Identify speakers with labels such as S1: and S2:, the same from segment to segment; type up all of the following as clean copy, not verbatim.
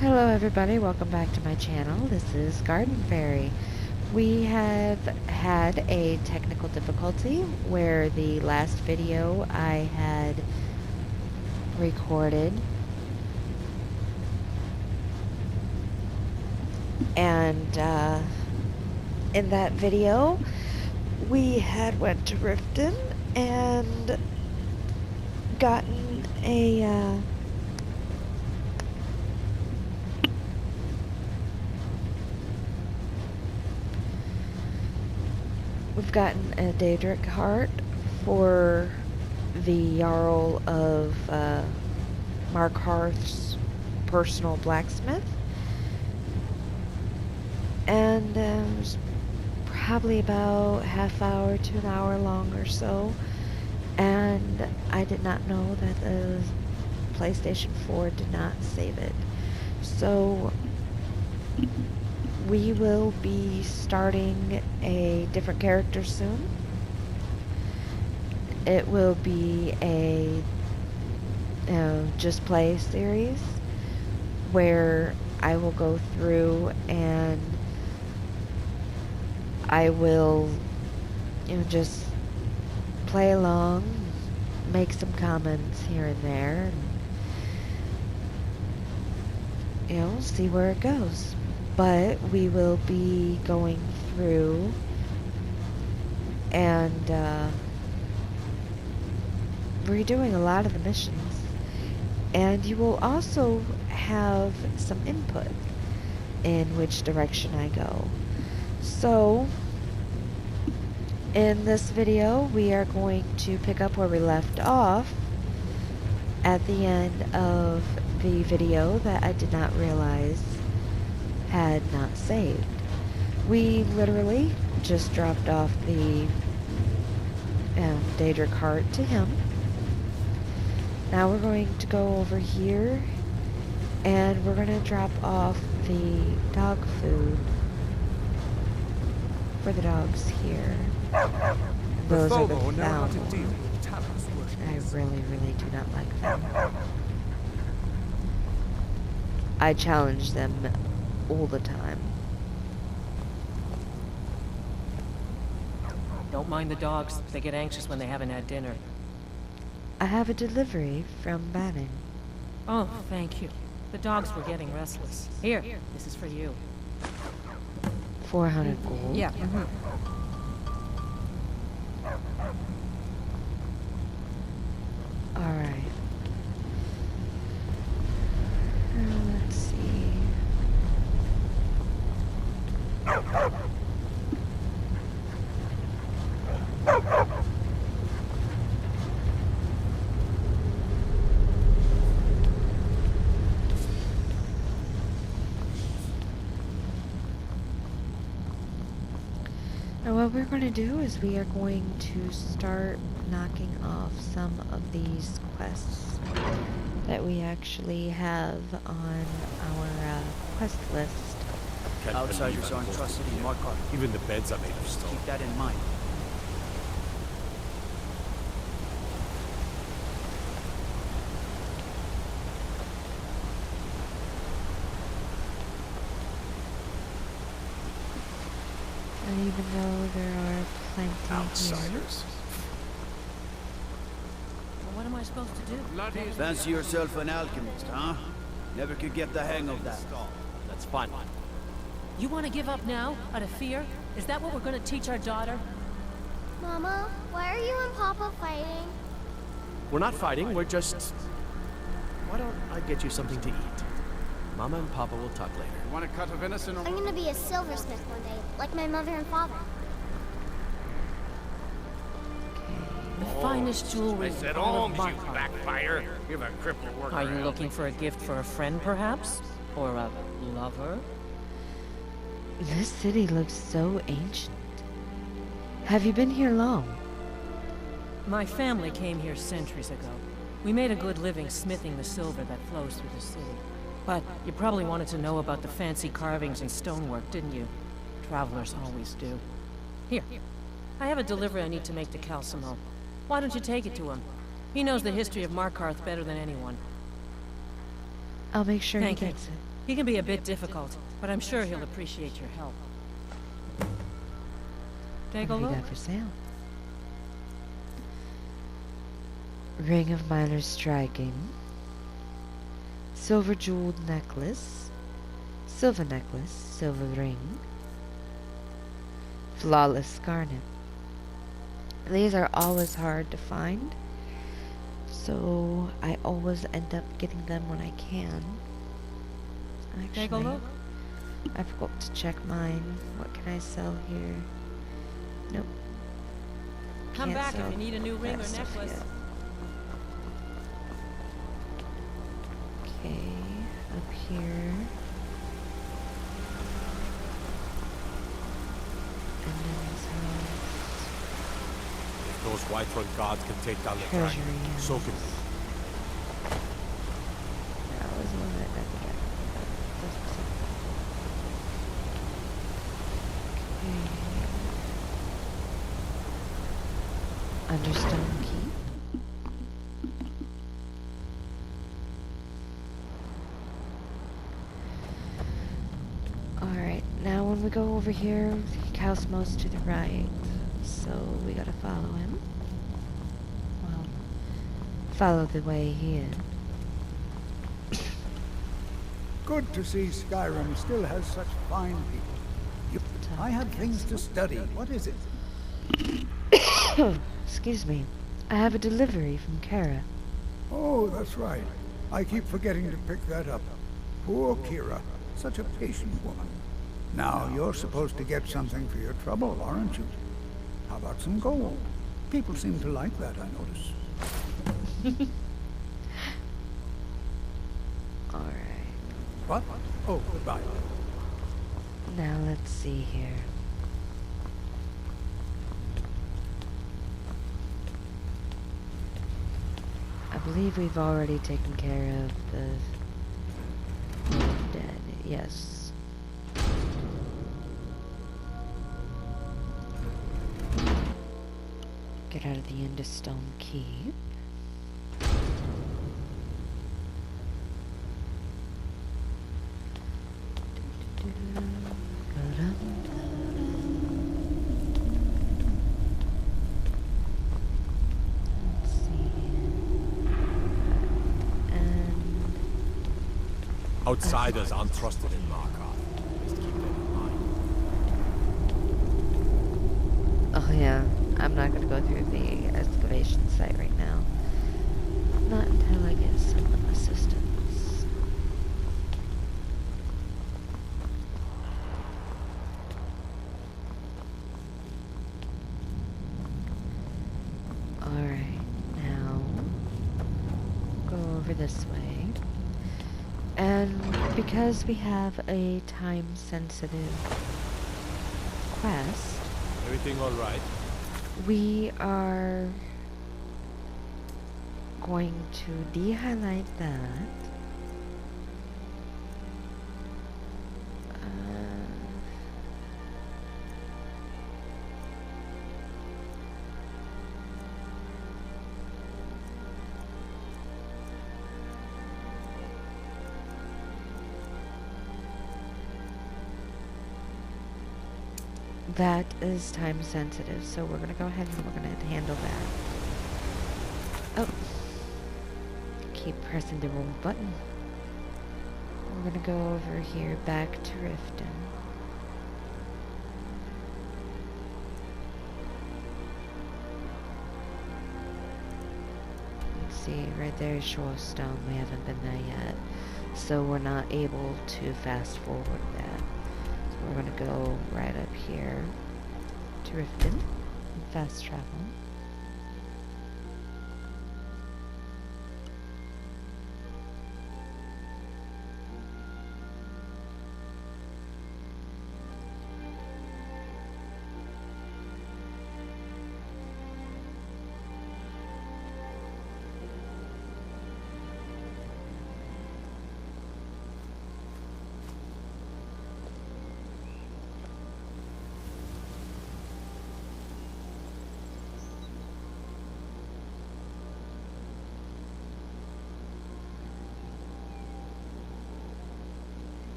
S1: Hello everybody, welcome back to my channel. This is Garden Fairy. We have had a technical difficulty where the last video I had recorded and in that video we had went to Riften and gotten a we've gotten a Daedric heart for the Jarl of Markarth's personal blacksmith. And it was probably about half hour to an hour long or so. And I did not know that the PlayStation 4 did not save it. So we will be starting a different character soon. It will be a just play series where I will go through and I will just play along, make some comments here and there, and see where it goes. But we will be going through and redoing a lot of the missions. And you will also have some input in which direction I go. So, in this video, we are going to pick up where we left off at the end of the video that I did not realize had not saved. We literally just dropped off the Daedric heart to him. Now we're going to go over here and we're going to drop off the dog food for the dogs here. Those are the foul ones. I really do not like them. I challenge them all the time.
S2: Don't mind the dogs. They get anxious when they haven't had dinner.
S1: I have a delivery from Bannon.
S2: Oh, thank you. The dogs were getting restless. Here, this is for you.
S1: 400 gold.
S2: Yeah.
S1: Alright. Let's see. Now what we're going to do is we are going to start knocking off some of these quests that we actually have on our quest list.
S3: Outsiders aren't trusted in Markarth.
S4: Even the beds are made of stone.
S3: Keep that in mind.
S1: And even though there are plenty here.
S4: Outsiders.
S2: Well, what am I supposed to do?
S3: Fancy yourself an alchemist, huh? Never could get the hang of that.
S4: That's fun.
S2: You want to give up now, out of fear? Is that what we're going to teach our daughter?
S5: Mama, why are you and Papa fighting?
S4: We're not fighting, we're just... Why don't I get you something to eat? Mama and Papa will talk later.
S6: Want a cut of venison or...
S5: I'm gonna be a silversmith one day, like my mother and father.
S2: The finest jewelry
S6: I said
S2: in all of
S6: arms, you
S2: Markarth.
S6: backfire. Give a cripple work
S2: Are you
S6: around.
S2: looking for a gift for a friend, perhaps? Or a lover?
S1: This city looks so ancient. Have you been here long?
S2: My family came here centuries ago. We made a good living smithing the silver that flows through the city. But you probably wanted to know about the fancy carvings and stonework, didn't you? Travelers always do. Here, I have a delivery I need to make to Calcimo. Why don't you take it to him? He knows the history of Markarth better than anyone.
S1: I'll make sure
S2: Thank
S1: he
S2: you.
S1: gets it.
S2: He can be a bit difficult, but I'm sure he'll appreciate your help. Take a
S1: What do you
S2: look.
S1: got for sale? Ring of Minor Striking. Silver jeweled necklace. Silver necklace. Silver ring. Flawless garnet. These are always hard to find, so I always end up getting them when I can. Actually,
S2: Take a look.
S1: I forgot to check mine. What can I sell here? Nope.
S2: Come
S1: Can't
S2: back
S1: sell
S2: if you need a new ring
S1: that
S2: or
S1: stuff
S2: necklace.
S1: yet. Okay, up here. And then this house.
S4: If those Whiterun guards can take down the
S1: Treasury
S4: dragon,
S1: house.
S4: so can we.
S1: That was one that I think I okay. Understone Keep. Alright, now when we go over here, Cosmo's to the right, so we gotta follow him. Well, follow the way he is.
S7: Good to see Skyrim still has such fine people. I have things to study. What is it?
S1: Excuse me. I have a delivery from Kara.
S7: Oh, that's right. I keep forgetting to pick that up. Poor Kira. Such a patient woman. Now, you're supposed to get something for your trouble, aren't you? How about some gold? People seem to like that, I notice.
S1: Alright.
S7: What? Oh, goodbye.
S1: Now let's see here. I believe we've already taken care of the dead. Yes. Get out of the Endstone Keep. Let's see. And
S4: Outsiders aren't trusted in Markarth. Just keep that in mind.
S1: oh yeah, I'm not gonna go through the excavation site right now. Not until I get some assistance. Alright, now go over this way. And because we have a time-sensitive quest,
S4: Everything all right?
S1: we are going to de-highlight that. That is time sensitive, so we're gonna go ahead and we're gonna handle that. Oh. Keep pressing the wrong button. We're gonna go over here back to Riften. Let's see, right there is Shorestone. We haven't been there yet. So we're not able to fast forward that. We're gonna go right up here to Riften and fast travel.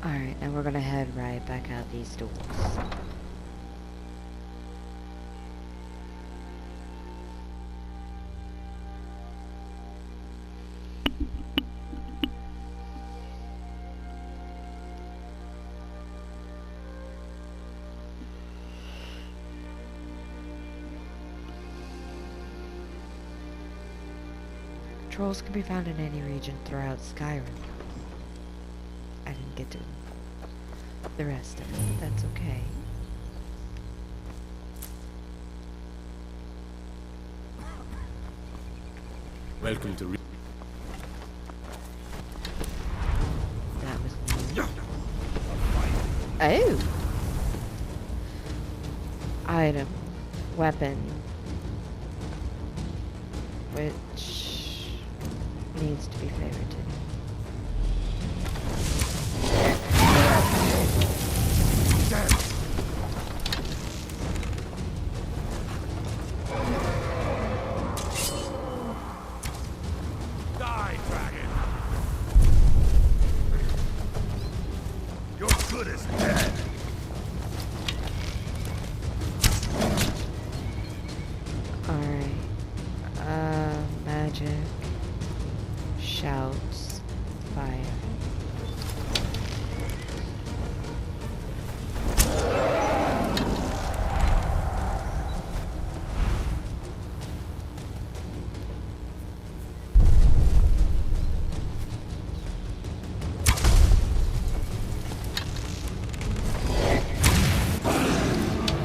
S1: Alright, now we're gonna head right back out these doors. Trolls can be found in any region throughout Skyrim. I didn't get to the rest of it. That's okay.
S4: Welcome to
S1: That was new. Oh! Item. Weapon. Which needs to be favorited.
S6: Die, dragon! You're good as dead!
S1: Alright. Magic. Shouts. Fire.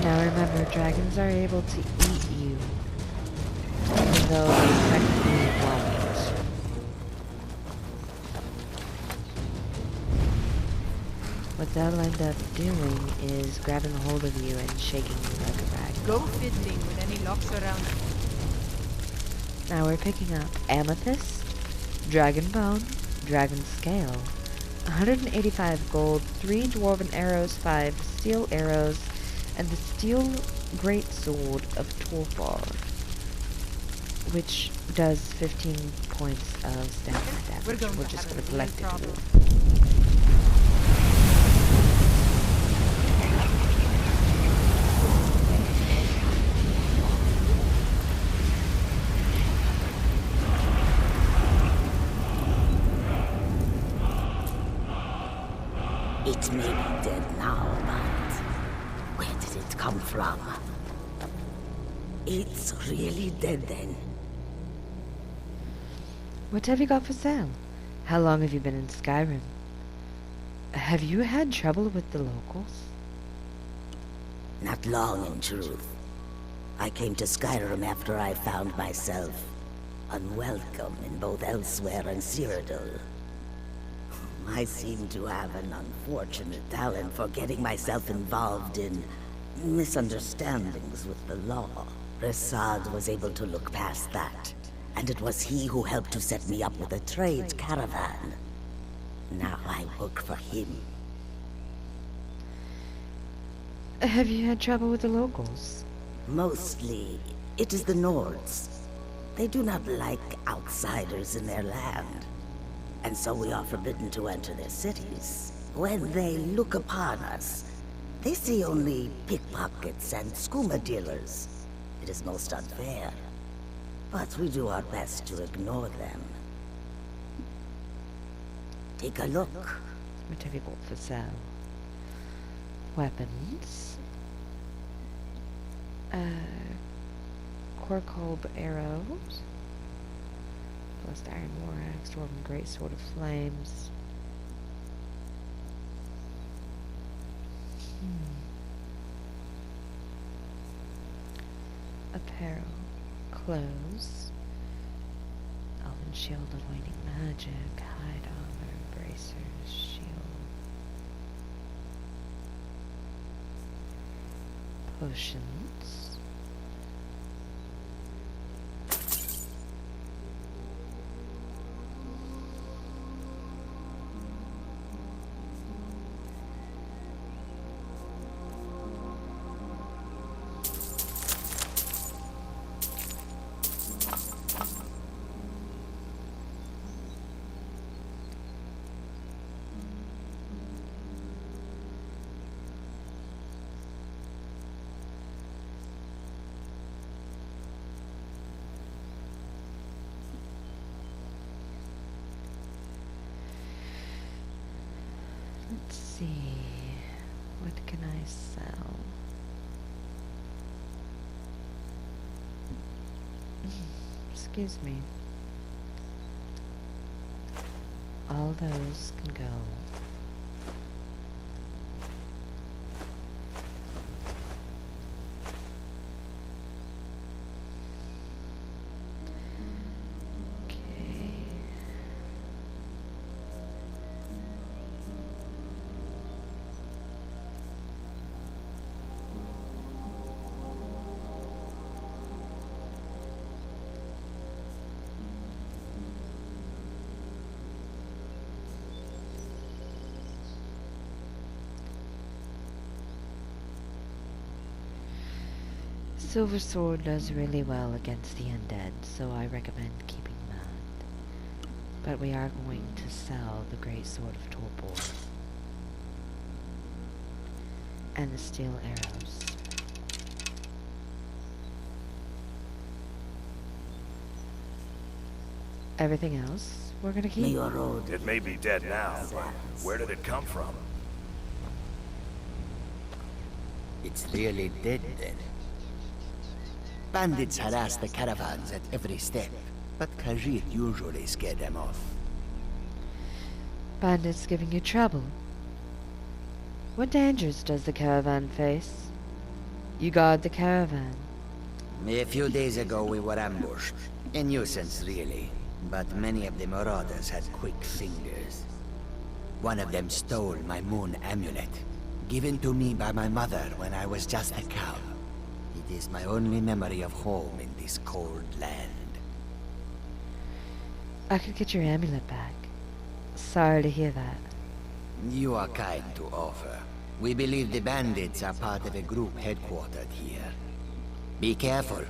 S1: Now remember, dragons are able to eat you, even though they technically won't. What they'll end up doing is grabbing a hold of you and shaking you like a rag.
S8: Go fiddling with any locks around.
S1: Now we're picking up amethyst, dragon bone, dragon scale, 185 gold, 3 dwarven arrows, 5 steel arrows, and the steel greatsword of Torfar, which does 15 points of stamina
S8: We're
S1: damage.
S8: going
S1: We're
S8: to
S1: just
S8: have
S1: going
S8: a
S1: to
S8: real
S1: collect it.
S8: problem.
S9: It may be dead now, but where did it come from? It's really dead then.
S1: What have you got for sale? How long have you been in Skyrim? Have you had trouble with the locals?
S9: Not long, in truth. I came to Skyrim after I found myself unwelcome in both Elsewhere and Cyrodiil. I seem to have an unfortunate talent for getting myself involved in misunderstandings with the law. Resad was able to look past that, and it was he who helped to set me up with a trade caravan. Now I work for him.
S1: Have you had trouble with the locals?
S9: Mostly, it is the Nords. They do not like outsiders in their land, and so we are forbidden to enter their cities. When they look upon us, they see only pickpockets and skooma dealers. It is most unfair, but we do our best to ignore them. Take a look.
S1: What have you got for sale? Weapons. Korkolb arrows. Plus iron war axe, dwarven great sword of flames. Apparel. clothes. Elven shield avoiding magic, hide armor, bracers, shield. Potions. Let's see, what can I sell? Excuse me. All those can go. Silver Sword does really well against the undead, so I recommend keeping that. But we are going to sell the Great Sword of Torpor and the steel arrows. Everything else we're gonna keep.
S6: It may be dead now, but where did it come from?
S10: It's really dead then. Bandits harass the caravans at every step, but Khajiit usually scare them off.
S1: Bandits giving you trouble? What dangers does the caravan face? You guard the caravan.
S10: A few days ago we were ambushed. A nuisance, really. But many of the marauders had quick fingers. One of them stole my moon amulet, given to me by my mother when I was just a cow. It is my only memory of home in this cold land.
S1: I could get your amulet back. Sorry to hear that.
S10: You are kind to offer. We believe the bandits are part of a group headquartered here. Be careful.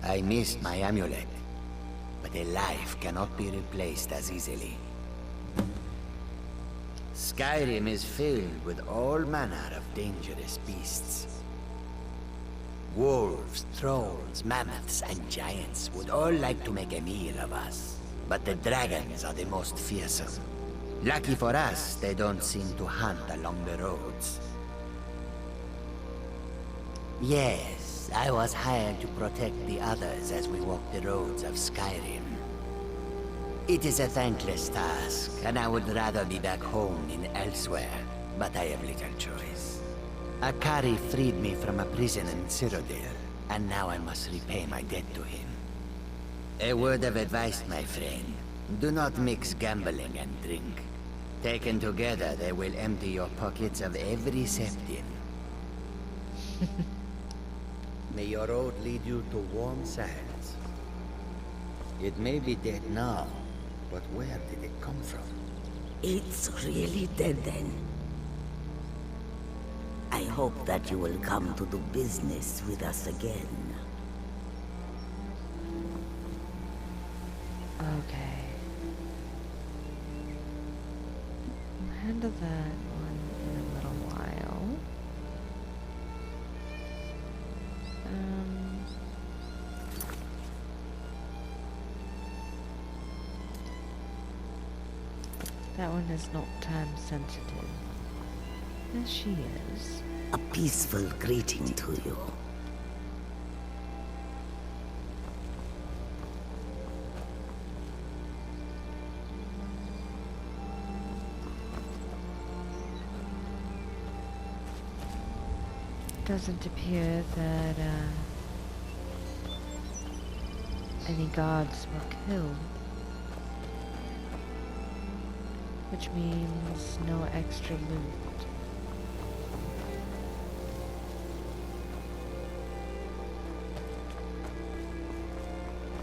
S10: I missed my amulet. But a life cannot be replaced as easily. Skyrim is filled with all manner of dangerous beasts. Wolves, trolls, mammoths, and giants would all like to make a meal of us. But the dragons are the most fearsome. Lucky for us, they don't seem to hunt along the roads. Yes, I was hired to protect the others as we walk the roads of Skyrim. It is a thankless task, and I would rather be back home in elsewhere, but I have little choice. Akari freed me from a prison in Cyrodiil, and now I must repay my debt to him. A word of advice, my friend. Do not mix gambling and drink. Taken together, they will empty your pockets of every septim. May your road lead you to warm sands. It may be dead now, but where did it come from?
S9: It's really dead then. I hope that you will come to do business with us again.
S1: Okay. We'll handle that one in a little while. That one is not time sensitive. Yes, she is.
S9: A peaceful greeting to you.
S1: Doesn't appear that any gods were killed. Which means no extra loot.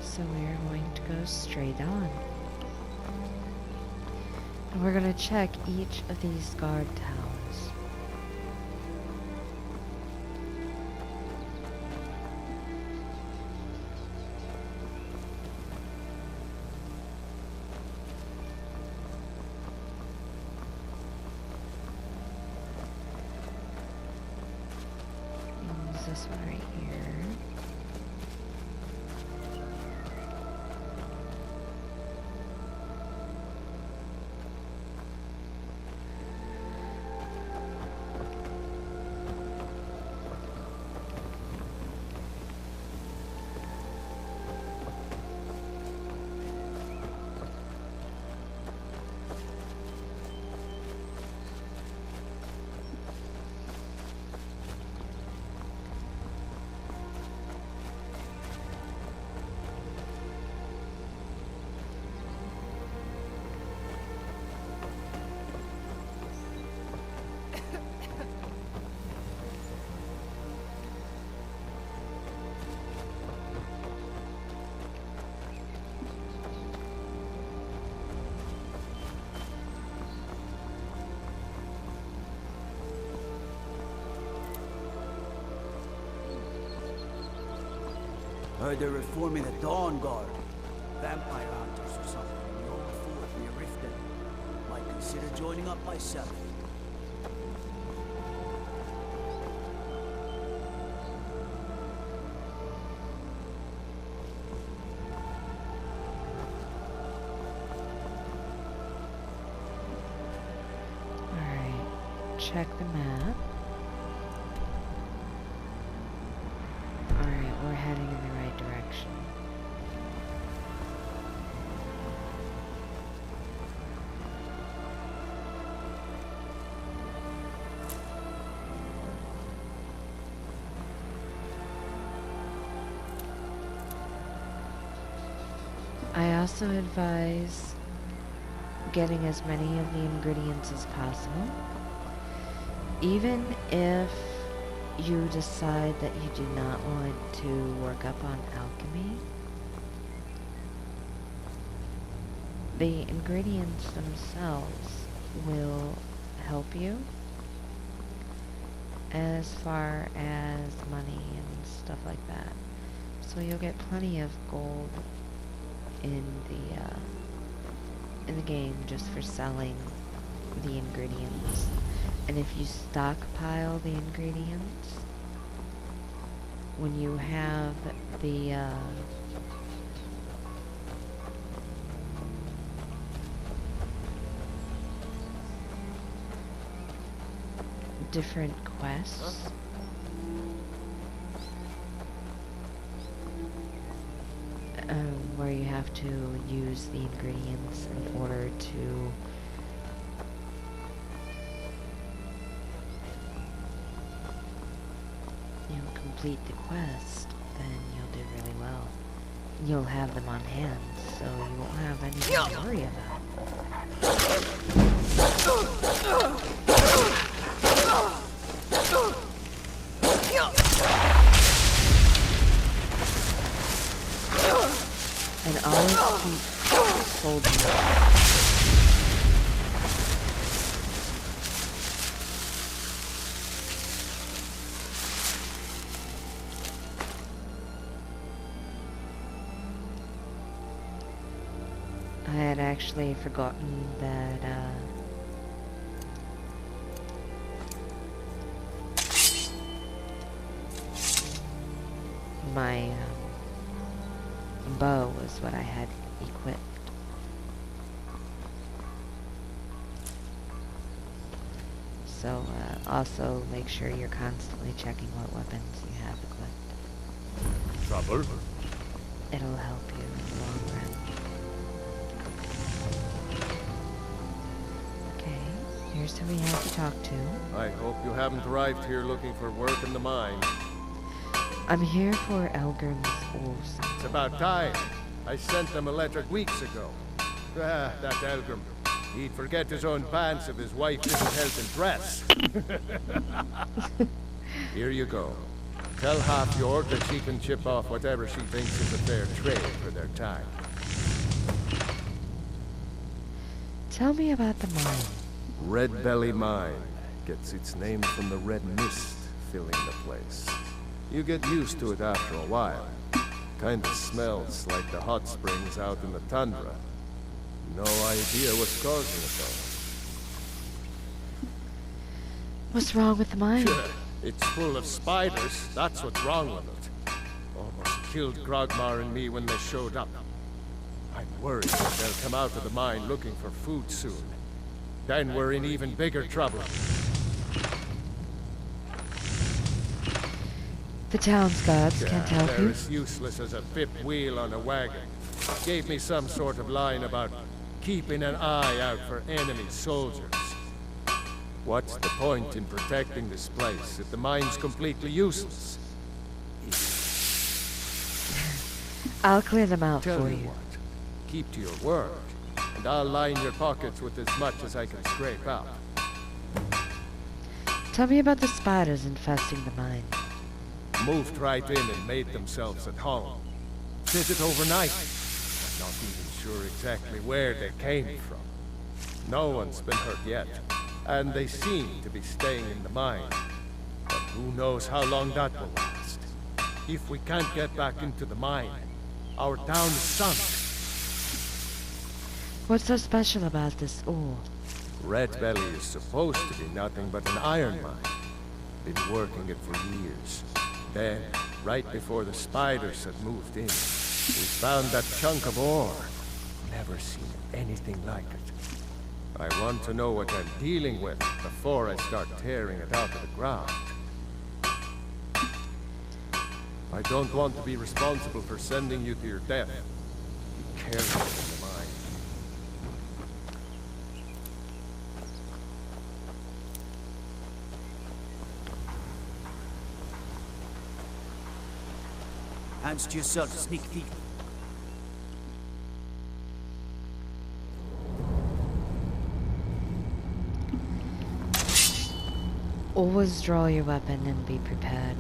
S1: So we are going to go straight on. And we're going to check each of these guard towers. Use this one right here.
S3: Heard they're reforming the Dawn Guard. Vampire hunters or something in the old fort near Riften. Might consider joining up myself.
S1: Alright, check the map. Alright, we're heading in the right direction. I also advise getting as many of the ingredients as possible. Even if you decide that you do not want to work up on alchemy, the ingredients themselves will help you as far as money and stuff like that. So you'll get plenty of gold in the game just for selling the ingredients. And if you stockpile the ingredients, when you have the different quests, where you have to use the ingredients in order to complete the quest, then you'll do really well. You'll have them on hand, so you won't have anything to worry about. And always keep holding. I had actually forgotten that my bow was what I had equipped. So also make sure you're constantly checking what weapons you have equipped.
S4: Trouble?
S1: It'll help you in the long run. Here's who we have to talk to.
S11: I hope you haven't arrived here looking for work in the mine.
S1: I'm here for Elgrim's wolves.
S11: It's about time. I sent them a letter weeks ago. Ah, that Elgrim. He'd forget his own pants if his wife didn't help him dress. Here you go. Tell Half-York that she can chip off whatever she thinks is a fair trade for their time.
S1: Tell me about the mine.
S11: Red Belly Mine gets its name from the red mist filling the place. You get used to it after a while. Kinda smells like the hot springs out in the tundra. No idea what's causing it though.
S1: What's wrong with the mine?
S11: Sure, it's full of spiders. That's what's wrong with it. Almost killed Grogmar and me when they showed up. I'm worried that they'll come out of the mine looking for food soon. Then we're in even bigger trouble.
S1: The town's gods can't help
S11: They're
S1: you.
S11: as useless as a fifth wheel on a wagon. Gave me some sort of line about keeping an eye out for enemy soldiers. What's the point in protecting this place if the mine's completely useless?
S1: I'll clear them out
S11: Tell
S1: for
S11: you
S1: you.
S11: what, keep to your word, and I'll line your pockets with as much as I can scrape out.
S1: Tell me about the spiders infesting the mine.
S11: Moved right in and made themselves at home. Did it overnight. I'm not even sure exactly where they came from. No one's been hurt yet, and they seem to be staying in the mine. But who knows how long that will last. If we can't get back into the mine, our town is sunk.
S1: What's so special about this ore?
S11: Red Belly is supposed to be nothing but an iron mine. Been working it for years. Then, right before the spiders had moved in, we found that chunk of ore. Never seen anything like it. I want to know what I'm dealing with before I start tearing it out of the ground. I don't want to be responsible for sending you to your death. Be careful in the mine.
S3: Hands to yourself, sneak thief.
S1: Always draw your weapon and be prepared.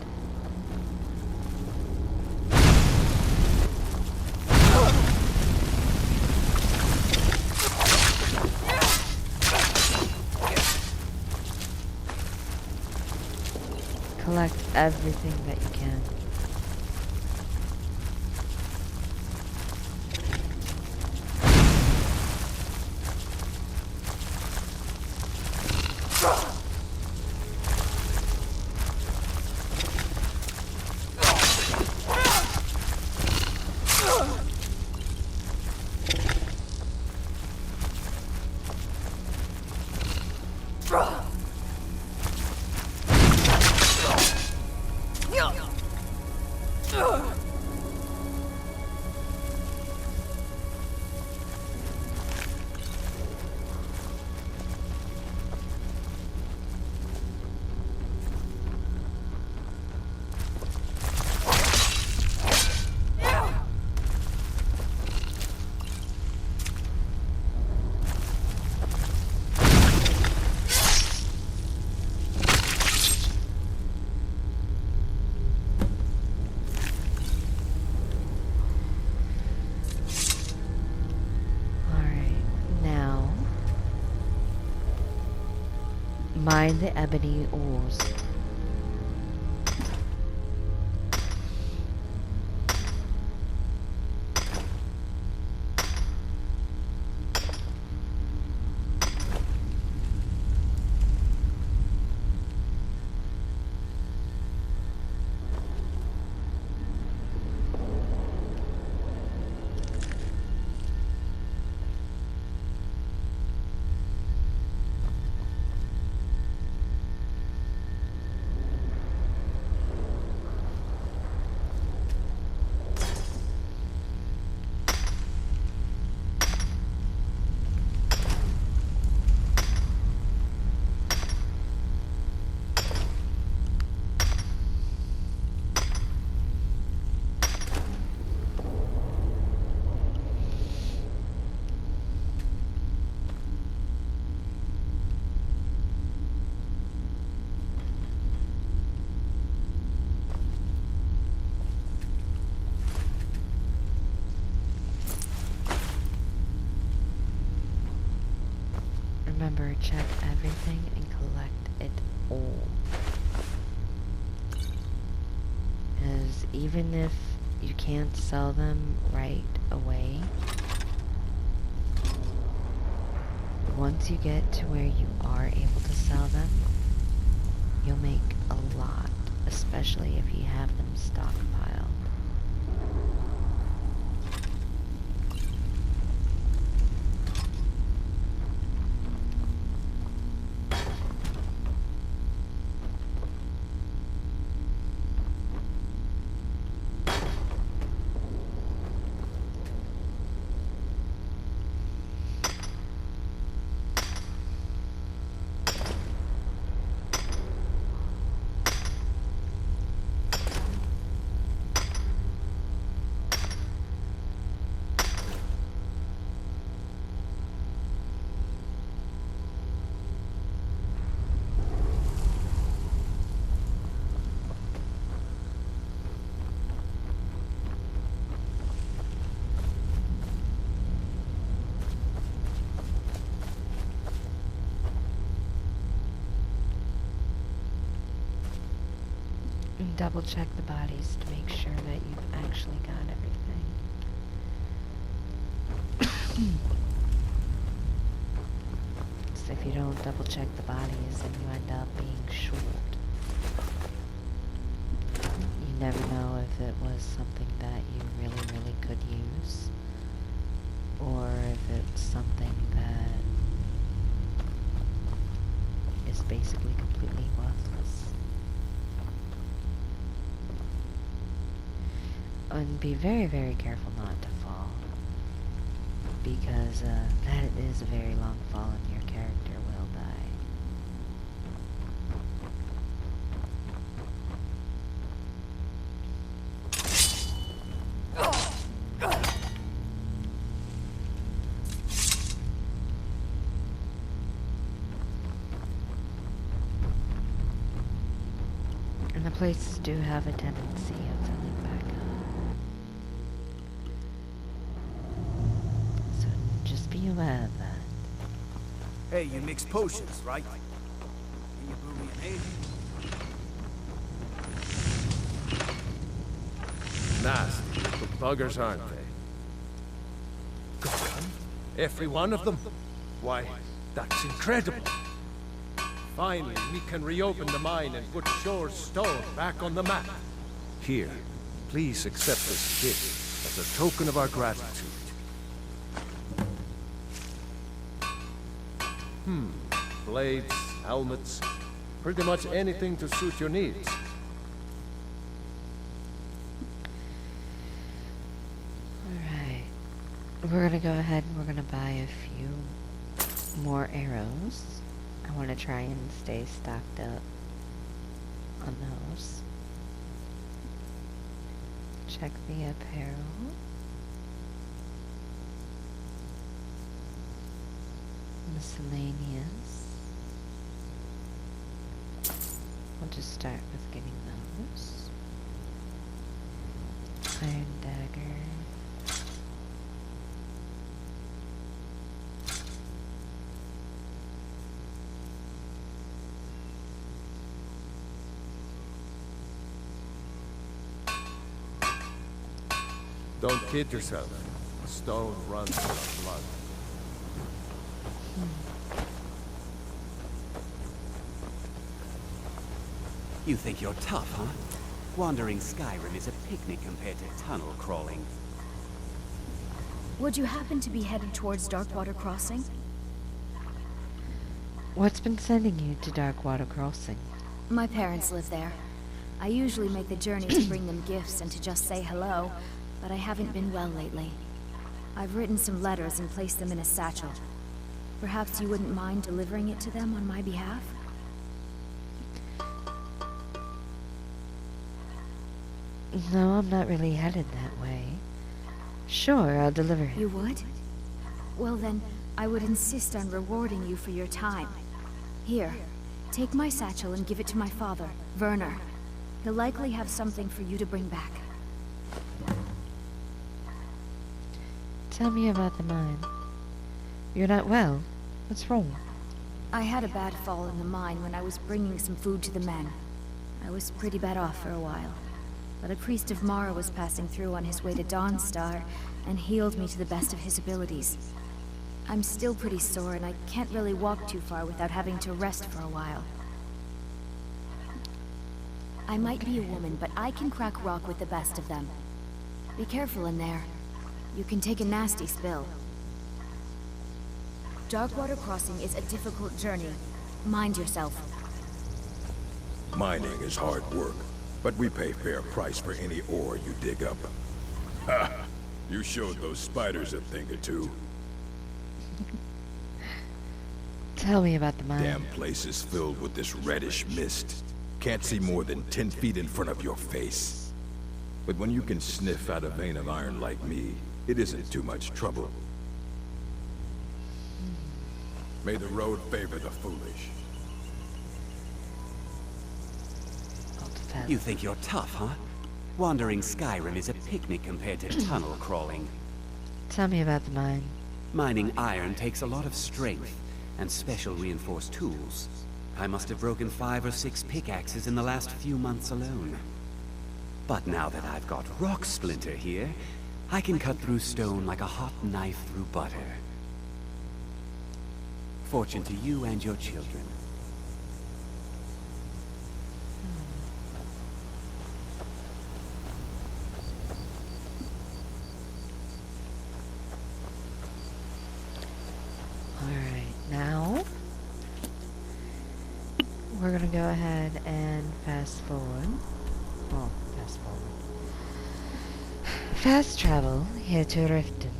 S1: Collect everything that you can. Mine the ebony ores. remember, check everything and collect it all. Because even if you can't sell them right away, once you get to where you are able to sell them, you'll make a lot, especially if you have them stockpiled. And double check the bodies to make sure that you've actually got everything. So if you don't double check the bodies, then you end up being short. You never know if it was something that you really could use, or if it's something that is basically completely worthless. And be very careful not to fall, because that is a very long fall and your character will die. And the places do have a tendency of filling back up. So just be aware of that.
S3: Hey, you mix potions, right? Can you brew me an ale?
S11: Nasty little buggers, aren't they? Gone? Every one of them? Why, that's incredible. Finally, we can reopen the mine and put Shore's stone back on the map. Here, please accept this gift as a token of our gratitude. Blades, helmets, pretty much anything to suit your needs.
S1: Alright. We're gonna go ahead and we're gonna buy a few more arrows. I want to try and stay stocked up on those. Check the apparel. Miscellaneous. We'll just start with getting those. Iron dagger.
S11: Don't kid yourself. The stone runs in our blood.
S12: You think you're tough, huh? Wandering Skyrim is a picnic compared to tunnel crawling.
S13: Would you happen to be headed towards Darkwater Crossing?
S1: What's been sending you to Darkwater Crossing?
S13: My parents live there. I usually make the journey to bring them gifts and to just say hello, but I haven't been well lately. I've written some letters and placed them in a satchel. Perhaps you wouldn't mind delivering it to them on my behalf?
S1: No, I'm not really headed that way. Sure, I'll deliver it.
S13: You would? Well then, I would insist on rewarding you for your time. Here, take my satchel and give it to my father, Werner. He'll likely have something for you to bring back.
S1: Tell me about the mine. You're not well. What's wrong?
S13: I had a bad fall in the mine when I was bringing some food to the men. I was pretty bad off for a while. But a priest of Mara was passing through on his way to Dawnstar and healed me to the best of his abilities. I'm still pretty sore and I can't really walk too far without having to rest for a while. I might be a woman, but I can crack rock with the best of them. Be careful in there. You can take a nasty spill. Darkwater Crossing is a difficult journey. Mind yourself.
S14: Mining is hard work, but we pay fair price for any ore you dig up. Ha! You showed those spiders a thing or two.
S1: Tell me about the mine.
S14: Damn place is filled with this reddish mist. Can't see more than 10 feet in front of your face. But when you can sniff out a vein of iron like me, it isn't too much trouble. May the road favor the foolish.
S12: You think you're tough, huh? Wandering Skyrim is a picnic compared to tunnel crawling.
S1: Tell me about the mine.
S12: Mining iron takes a lot of strength and special reinforced tools. I must have broken 5 or 6 pickaxes in the last few months alone. But now that I've got Rock Splinter here, I can cut through stone like a hot knife through butter. Fortune to you and your children.
S1: Alright, now we're gonna go ahead and fast forward. Well, fast forward. Fast travel here to Riften.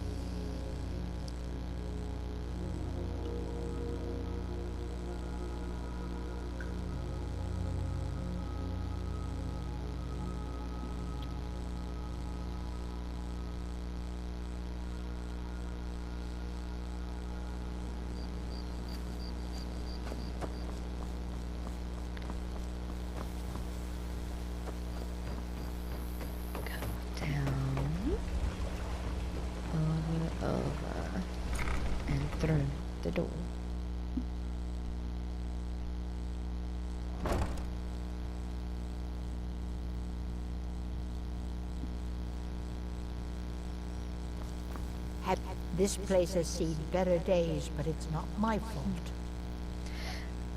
S1: Through the door.
S15: This place has seen better days, but it's not my fault.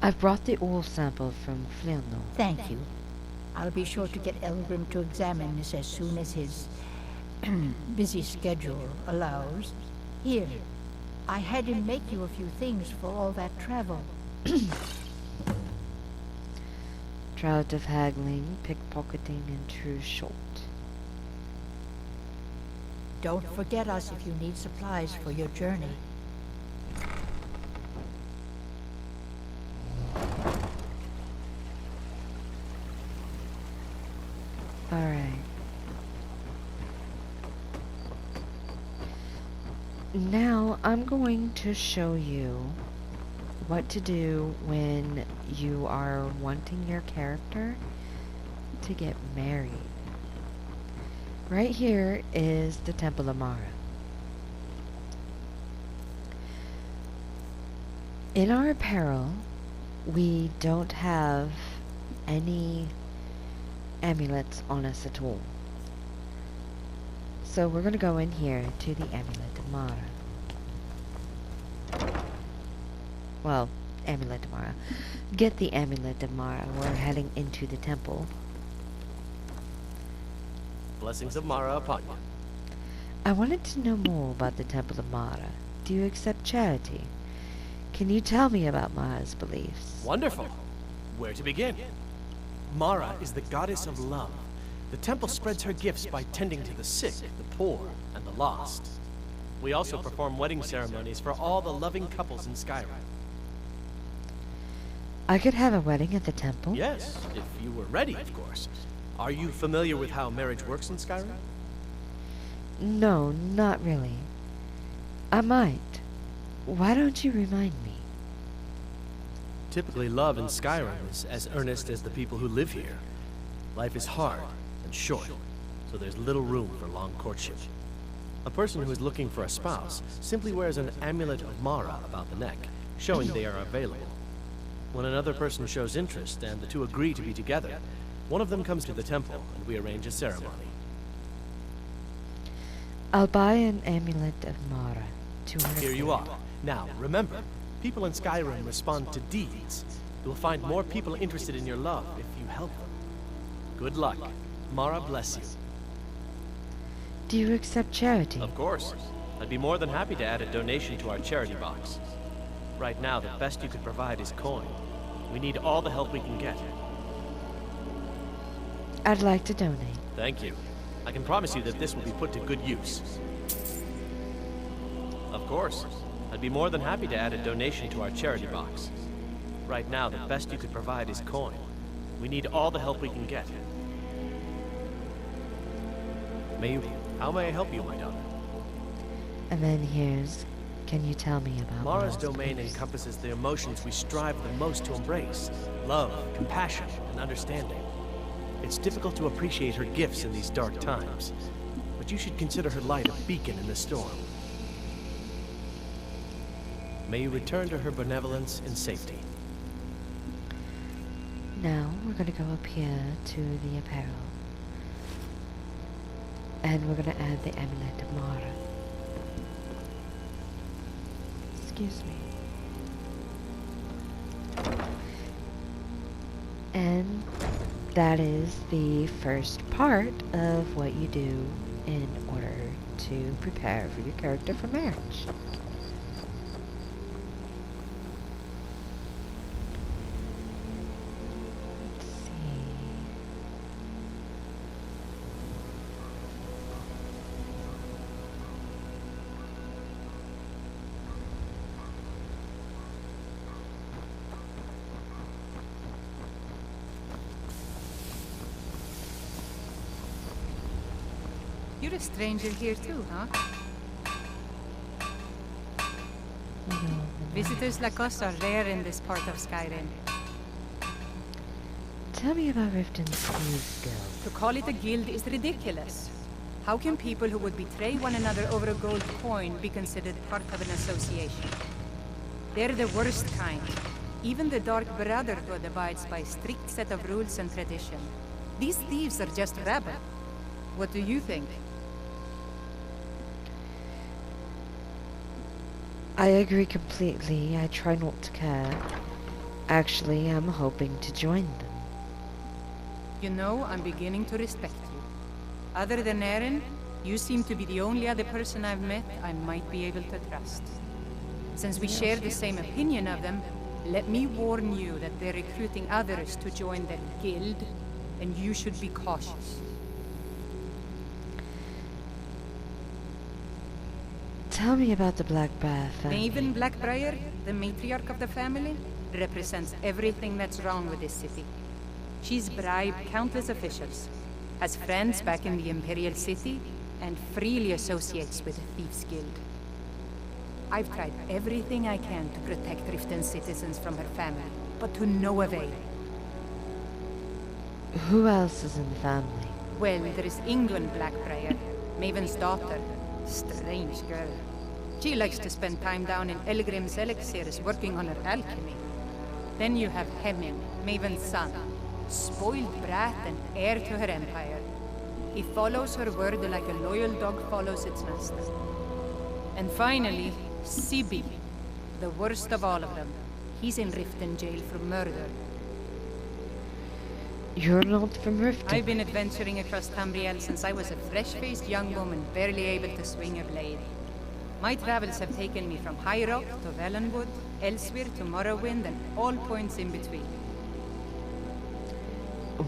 S1: I've brought the oil sample from Flirno.
S15: Thank you. I'll be sure to get Elgrim to examine this as soon as his busy schedule allows. Here. I had him make you a few things for all that travel.
S1: Drought of haggling, pickpocketing, and true short.
S15: Don't forget us if you need supplies for your journey.
S1: Alright. Now I'm going to show you what to do when you are wanting your character to get married. Right here is the Temple of Mara. In our apparel, we don't have any amulets on us at all. So we're going to go in here to the Amulet of Mara. Well, Amulet of Mara. Get the Amulet of Mara. We're heading into the temple.
S4: Blessings of Mara upon you.
S1: I wanted to know more about the Temple of Mara. Do you accept charity? Can you tell me about Mara's beliefs?
S4: Wonderful. Where to begin? Mara is the goddess of love. The temple spreads her gifts by tending to the sick, the poor, and the lost. We also perform wedding ceremonies for all the loving couples in Skyrim.
S1: I could have a wedding at the temple?
S4: Yes, if you were ready, of course. Are you familiar with how marriage works in Skyrim?
S1: No, not really. I might. Why don't you remind me?
S4: Typically, love in Skyrim is as earnest as the people who live here. Life is hard and short, so there's little room for long courtship. A person who is looking for a spouse simply wears an amulet of Mara about the neck, showing they are available. When another person shows interest and the two agree to be together, one of them comes to the temple and we arrange a ceremony.
S1: I'll buy an amulet of Mara. 200
S4: Here you
S1: gold.
S4: are. Now, remember, people in Skyrim respond to deeds. You'll find more people interested in your love if you help them. Good luck. Mara bless you.
S1: Do you accept charity?
S4: Of course. I'd be more than happy to add a donation to our charity box. Right now, the best you could provide is coin. We need all the help we can get.
S1: I'd like to donate.
S4: Thank you. I can promise you that this will be put to good use. Of course. I'd be more than happy to add a donation to our charity box. Right now, the best you could provide is coin. We need all the help we can get. How may I help you, my daughter?
S1: And then here's, can you tell me about
S4: Mara's domain encompasses the emotions we strive the most to embrace. Love, compassion, and understanding. It's difficult to appreciate her gifts in these dark times, but you should consider her light a beacon in the storm. May you return to her benevolence in safety.
S1: Now, we're gonna go up here to the apparel. And we're gonna add the amulet of Mara. Excuse me. And that is the first part of what you do in order to prepare for your character for marriage.
S8: You're a stranger here too, huh? Visitors like us are rare in this part of Skyrim.
S1: Tell me about Riften's Thieves Guild.
S8: To call it a guild is ridiculous. How can people who would betray one another over a gold coin be considered part of an association? They're the worst kind. Even the Dark Brotherhood abides by a strict set of rules and tradition. These thieves are just rabble. What do you think?
S1: I agree completely. I try not to care. Actually, I'm hoping to join them.
S8: You know, I'm beginning to respect you. Other than Eren, you seem to be the only other person I've met I might be able to trust. Since we share the same opinion of them, let me warn you that they're recruiting others to join their guild, and you should be cautious.
S1: Tell me about the Blackbriar family.
S8: Maven Blackbriar, the matriarch of the family, represents everything that's wrong with this city. She's bribed countless officials, has friends back in the Imperial City, and freely associates with the Thieves Guild. I've tried everything I can to protect Riften's citizens from her family, but to no avail.
S1: Who else is in the family?
S8: Well, there is Ingun Blackbriar, Maven's daughter. Strange girl. She likes to spend time down in Elgrim's elixirs working on her alchemy. Then you have Hemming, Maven's son. Spoiled brat and heir to her empire. He follows her word like a loyal dog follows its master. And finally, Sibi, the worst of all of them. He's in Riften jail for murder.
S1: You're not from Riften.
S8: I've been adventuring across Tamriel since I was a fresh-faced young woman, barely able to swing a blade. My travels have taken me from High Rock to Valenwood, elsewhere to Morrowind, and all points in between.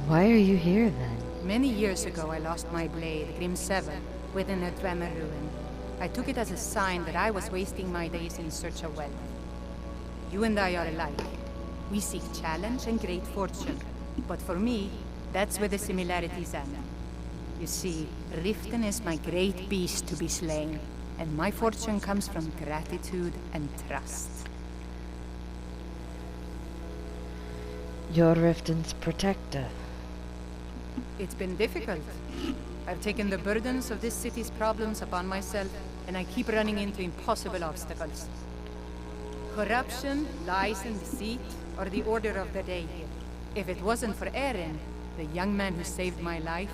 S1: Why are you here then?
S8: Many years ago I lost my blade, Grim 7, within a Dwemer ruin. I took it as a sign that I was wasting my days in search of wealth. You and I are alike. We seek challenge and great fortune. But for me, that's where the similarities end. You see, Riften is my great beast to be slain, and my fortune comes from gratitude and trust.
S1: You're Riften's protector.
S8: It's been difficult. I've taken the burdens of this city's problems upon myself, and I keep running into impossible obstacles. Corruption, lies, and deceit or the order of the day here. If it wasn't for Eren, the young man who saved my life,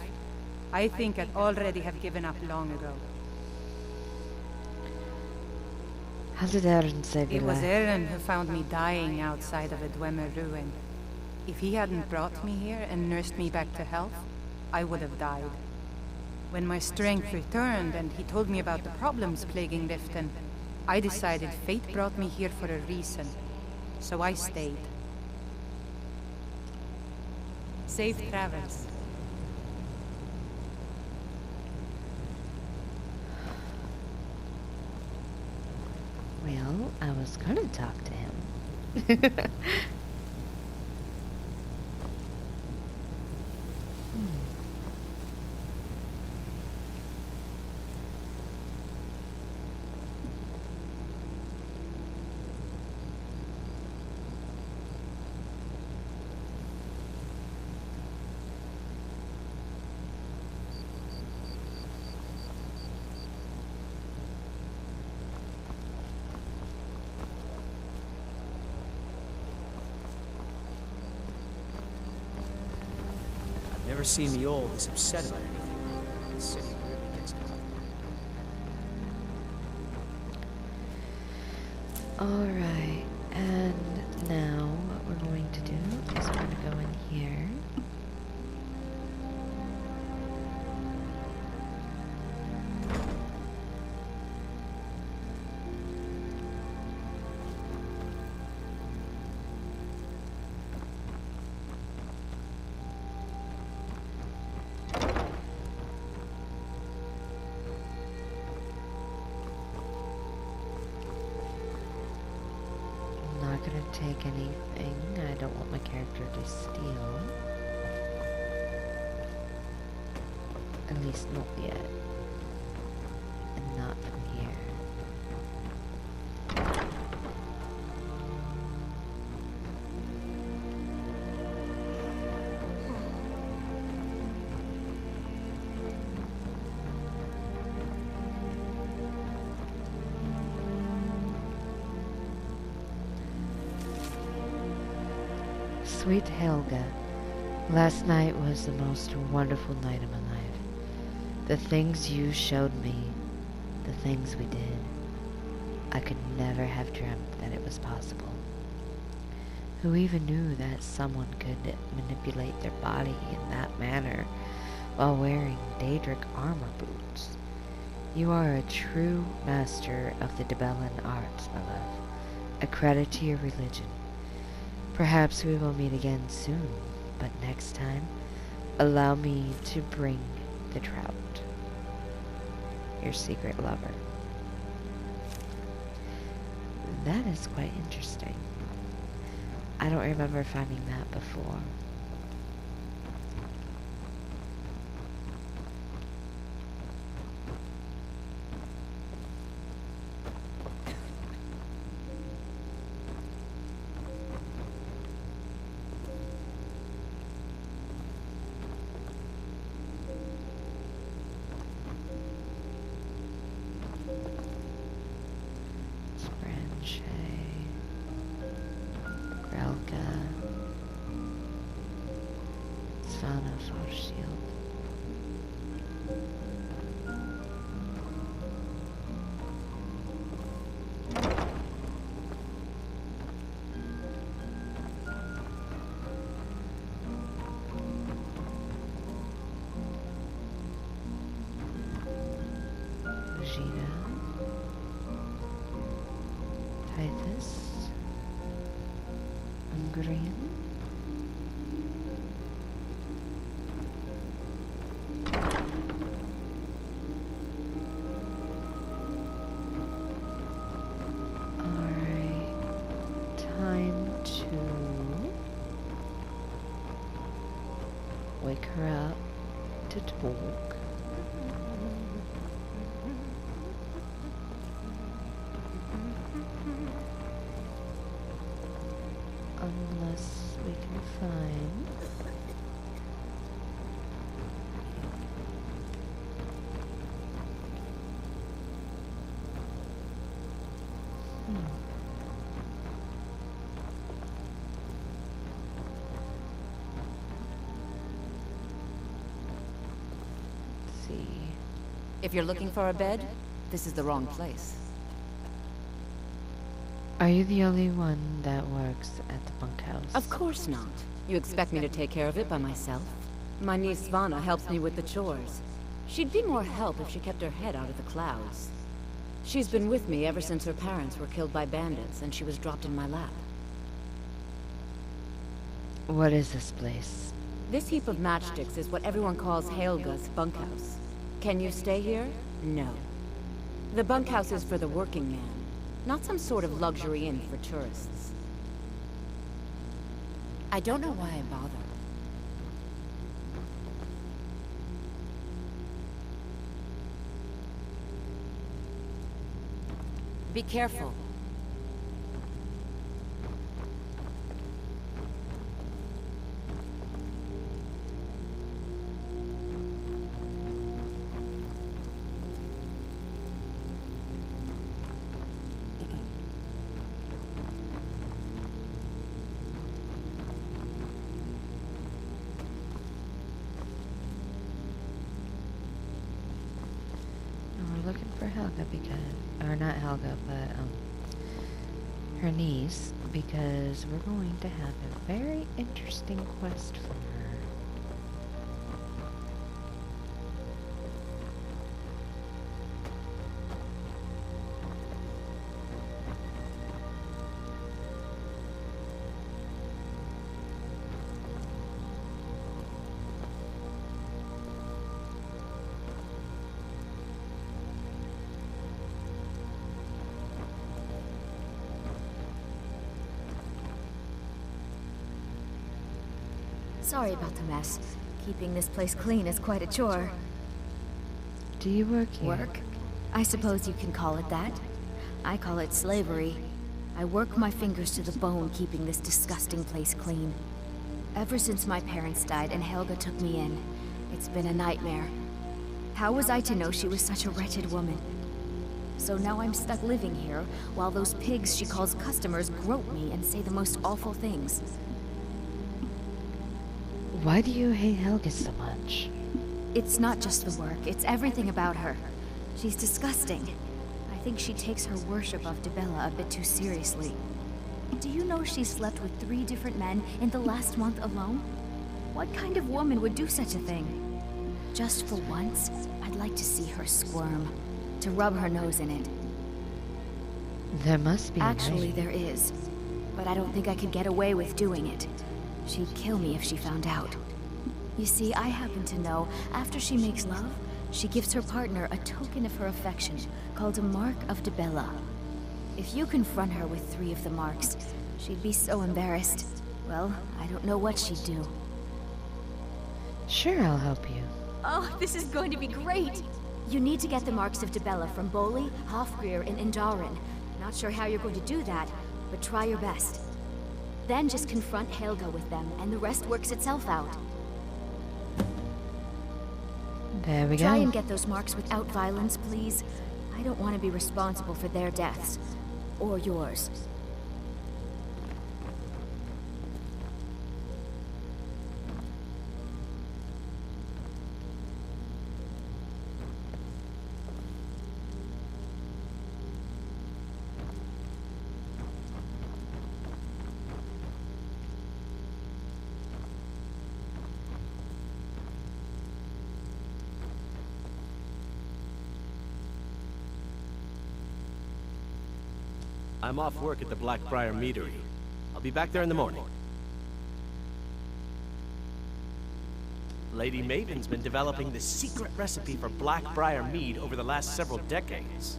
S8: I think I'd already have given up long ago.
S1: How did Eren save your
S8: It was
S1: life?
S8: Eren who found me dying outside of a Dwemer ruin. If he hadn't brought me here and nursed me back to health, I would have died. When my strength returned and he told me about the problems plaguing Riften, I decided fate brought me here for a reason. So I stayed. Safe travels.
S1: Well, I was gonna talk to him.
S3: Never seen me all this upset about anything. The city really gets tough.
S1: Alright, and now what we're going to do is we're going to go in here. I'm not going to take anything. I don't want my character to steal. At least not yet. And not from here. Sweet Helga, last night was the most wonderful night of my life. The things you showed me, the things we did, I could never have dreamt that it was possible. Who even knew that someone could manipulate their body in that manner while wearing Daedric armor boots? You are a true master of the Dibellan arts, my love. A credit to your religion. Perhaps we will meet again soon, but next time, allow me to bring the trout. Your secret lover. That is quite interesting. I don't remember finding that before. Wake her up to talk. Unless we can find
S16: If you're looking for a bed, this is the wrong place.
S1: Are you the only one that works at the bunkhouse?
S16: Of course not. You expect me to take care of it by myself? My niece Svana helps me with the chores. She'd be more help if she kept her head out of the clouds. She's been with me ever since her parents were killed by bandits and she was dropped in my lap.
S1: What is this place?
S16: This heap of matchsticks is what everyone calls Helga's bunkhouse. Can you stay here? No. The bunkhouse is for the working man, not some sort of luxury inn for tourists. I don't know why I bother. Be careful.
S1: We're looking for Helga because, or not Helga, but her niece, because we're going to have a very interesting quest for her.
S13: Sorry about the mess. Keeping this place clean is quite a chore.
S1: Do you work here?
S13: Work? I suppose you can call it that. I call it slavery. I work my fingers to the bone keeping this disgusting place clean. Ever since my parents died and Helga took me in, it's been a nightmare. How was I to know she was such a wretched woman? So now I'm stuck living here, while those pigs she calls customers grope me and say the most awful things.
S1: Why do you hate Helga so much?
S13: It's not just the work, it's everything about her. She's disgusting. I think she takes her worship of Dibella a bit too seriously. Do you know she slept with 3 different men in the last month alone? What kind of woman would do such a thing? Just for once, I'd like to see her squirm. To rub her nose in it.
S1: There must be
S13: Actually, there is. But I don't think I could get away with doing it. She'd kill me if she found out. You see, I happen to know, after she makes love, she gives her partner a token of her affection, called a Mark of Dibella. If you confront her with 3 of the marks, she'd be so embarrassed. Well, I don't know what she'd do.
S1: Sure, I'll help you.
S13: Oh, this is going to be great! You need to get the marks of Dibella from Boli, Hofgrir, and Indaren. Not sure how you're going to do that, but try your best. Then just confront Helga with them, and the rest works itself out.
S1: There we go.
S13: Try and get those marks without violence, please. I don't want to be responsible for their deaths. Or yours.
S4: I'm off work at the Blackbriar Meadery. I'll be back there in the morning. Lady Maven's been developing the secret recipe for Blackbriar mead over the last several decades.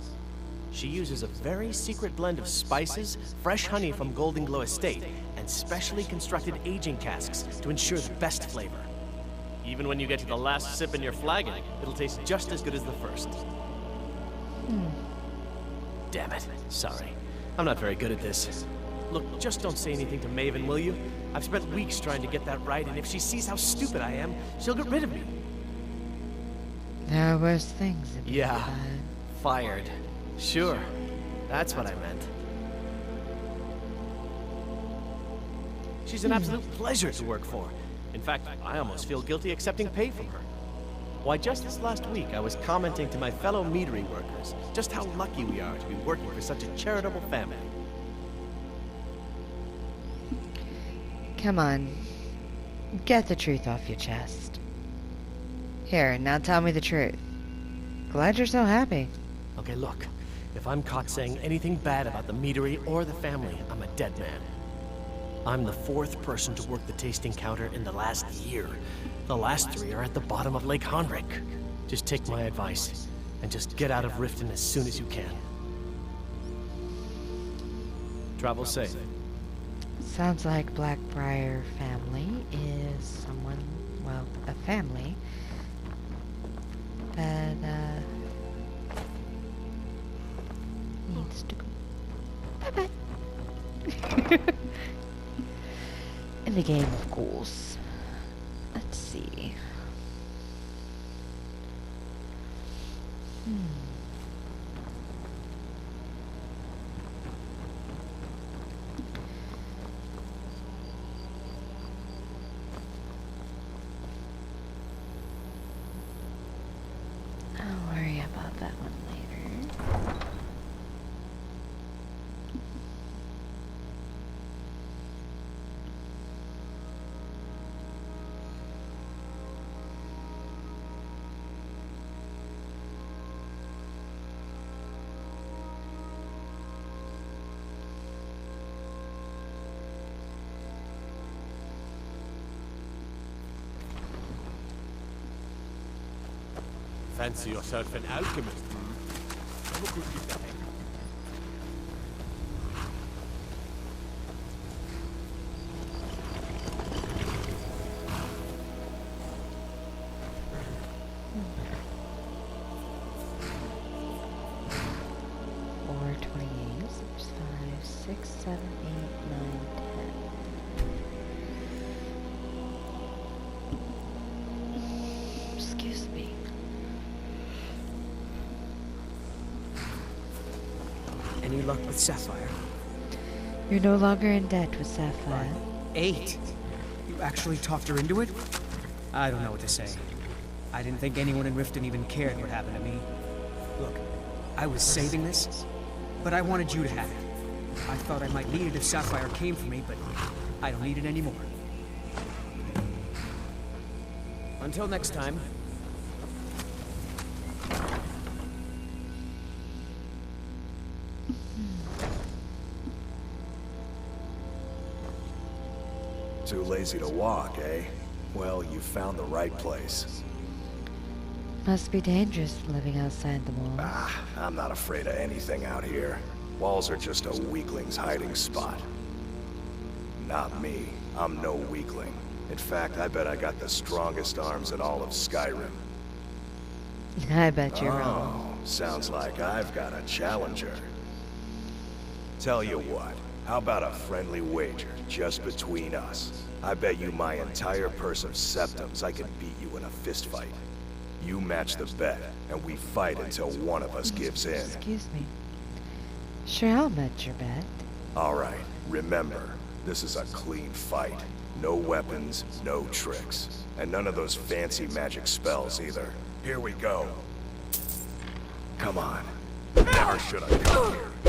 S4: She uses a very secret blend of spices, fresh honey from Golden Glow Estate, and specially constructed aging casks to ensure the best flavor. Even when you get to the last sip in your flagon, it'll taste just as good as the first. Damn it. Sorry. I'm not very good at this. Look, just don't say anything to Maven, will you? I've spent weeks trying to get that right, and if she sees how stupid I am, she'll get rid of me.
S1: There are worse things than being
S4: Yeah.
S1: bad.
S4: Fired. Sure. That's what I meant. She's an absolute pleasure to work for. In fact, I almost feel guilty accepting pay from her. Why, just this last week, I was commenting to my fellow meadery workers just how lucky we are to be working for such a charitable family.
S1: Come on. Get the truth off your chest. Here, now tell me the truth. Glad you're so happy.
S4: Okay, look. If I'm caught saying anything bad about the meadery or the family, I'm a dead man. I'm the 4th person to work the tasting counter in the last year. The last 3 are at the bottom of Lake Honrik. Just take my advice, and just get out of Riften as soon as you can. Travel safe.
S1: Sounds like Blackbriar family is someone, well, a family that, needs to go. Bye-bye. In the game of ghouls. Let's see. I'll worry about that one later.
S11: Fancy yourself an alchemist, hmm? Have a good look at it.
S1: Excuse me.
S17: Any luck with Sapphire?
S1: You're no longer in debt with Sapphire.
S17: 8? You actually talked her into it? I don't know what to say. I didn't think anyone in Riften even cared what happened to me. Look, I was saving this, but I wanted you to have it. I thought I might need it if Sapphire came for me, but I don't need it anymore. Until next time.
S6: Too lazy to walk, eh? Well, you found the right place.
S1: Must be dangerous living outside the walls.
S6: Ah, I'm not afraid of anything out here. Walls are just a weakling's hiding spot. Not me. I'm no weakling. In fact, I bet I got the strongest arms in all of Skyrim.
S1: I bet you're wrong.
S6: Sounds like I've got a challenger. Tell you what, how about a friendly wager, just between us? I bet you my entire purse of septums I can beat you in a fistfight. You match the bet, and we fight until one of us gives in.
S1: Excuse me. Sure, I'll match your bet.
S6: Alright, remember, this is a clean fight. No weapons, no tricks. And none of those fancy magic spells either. Here we go. Come on. Never should have come here.